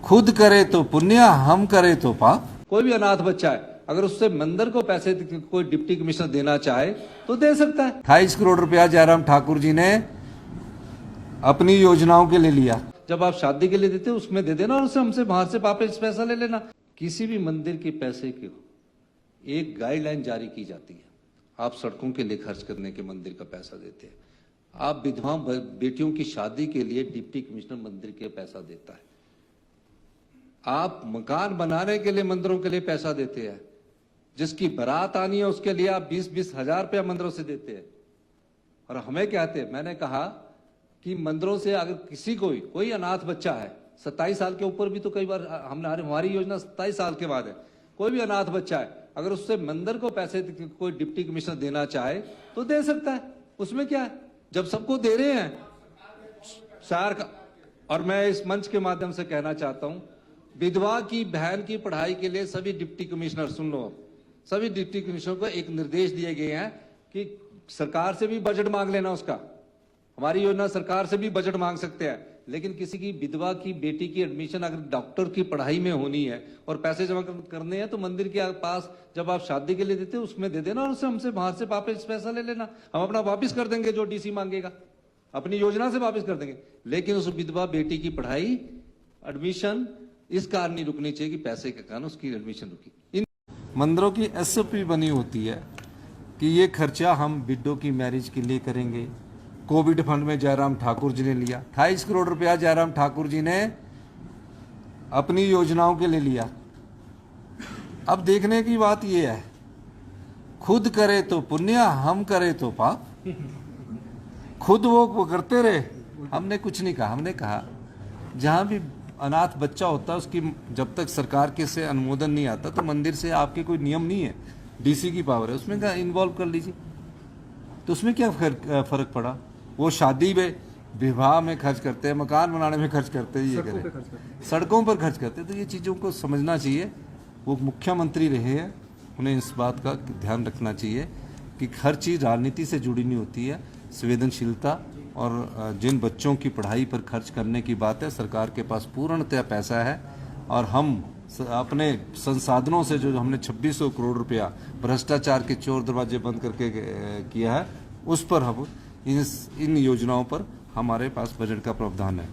खुद करे तो पुण्य, हम करे तो पाप। कोई भी अनाथ बच्चा है, अगर उससे मंदिर को पैसे कोई डिप्टी कमिश्नर देना चाहे तो दे सकता है। 28 करोड़ रुपया जयराम ठाकुर जी ने अपनी योजनाओं के लिए लिया। जब आप शादी के लिए देते हो उसमें दे देना और उससे हमसे बाहर से वापस पैसा ले लेना। किसी भी मंदिर के पैसे की एक गाइडलाइन जारी की जाती है। आप सड़कों के लिए खर्च करने के मंदिर का पैसा देते हैं, आप विधवा बेटियों की शादी के लिए डिप्टी कमिश्नर मंदिर के पैसा देता है, आप मकान बनाने के लिए मंदिरों के लिए पैसा देते हैं, जिसकी बारात आनी है उसके लिए आप 20-20 हजार रुपया मंदिरों से देते हैं। और हमें कहते हैं, मैंने कहा कि मंदिरों से अगर किसी कोई अनाथ बच्चा है, 27 साल के ऊपर भी तो कई बार हमारी योजना 27 साल के बाद है, कोई भी अनाथ बच्चा है, अगर उससे मंदिर को पैसे कोई डिप्टी कमिश्नर देना चाहे तो दे सकता है। उसमें क्या है, जब सबको दे रहे हैं शहर का। और मैं इस मंच के माध्यम से कहना चाहता हूं, विधवा की बहन की पढ़ाई के लिए सभी डिप्टी कमिश्नर, सुन लो, सभी डिप्टी कमिश्नर को एक निर्देश दिए गए हैं कि सरकार से भी बजट मांग लेना उसका। हमारी योजना सरकार से भी बजट मांग सकते हैं, लेकिन किसी की विधवा की बेटी की एडमिशन अगर डॉक्टर की पढ़ाई में होनी है और पैसे जमा करने हैं तो मंदिर के पास जब आप शादी के लिए देते हो उसमें दे देना और उससे हमसे बाहर से वापस पैसा ले लेना। हम अपना वापस कर देंगे, जो डीसी मांगेगा अपनी योजना से वापस कर देंगे। लेकिन उस विधवा बेटी की पढ़ाई एडमिशन इस कारण नहीं रुकनी चाहिए कि पैसे के कारण उसकी एडमिशन रुकी। इन मंदिरों की एसओपी बनी होती है कि ये खर्चा हम बिड्डों की मैरिज के लिए करेंगे। कोविड फंड में जयराम ठाकुर जी ने लिया, 28 करोड़ रुपया जयराम ठाकुर जी ने अपनी योजनाओं के लिए लिया। अब देखने की बात यह है, खुद करे तो पुण्य, हम करे तो पाप। खुद वो करते रहे, हमने कुछ नहीं कहा। हमने कहा जहां भी अनाथ बच्चा होता है उसकी जब तक सरकार के से अनुमोदन नहीं आता तो मंदिर से आपके कोई नियम नहीं है, डीसी की पावर है, उसमें इन्वॉल्व कर लीजिए। तो उसमें क्या फर्क पड़ा? वो शादी में विवाह में खर्च करते हैं, मकान बनाने में खर्च करते हैं, ये करें सड़कों पर खर्च करते हैं। तो ये चीज़ों को समझना चाहिए। वो मुख्यमंत्री रहे हैं, उन्हें इस बात का ध्यान रखना चाहिए कि हर चीज़ राजनीति से जुड़ी नहीं होती है। संवेदनशीलता और जिन बच्चों की पढ़ाई पर खर्च करने की बात है, सरकार के पास पूर्णतः पैसा है और हम अपने संसाधनों से जो हमने 2600 करोड़ रुपया भ्रष्टाचार के चोर दरवाजे बंद करके किया है, उस पर हम इन योजनाओं पर हमारे पास बजट का प्रावधान है।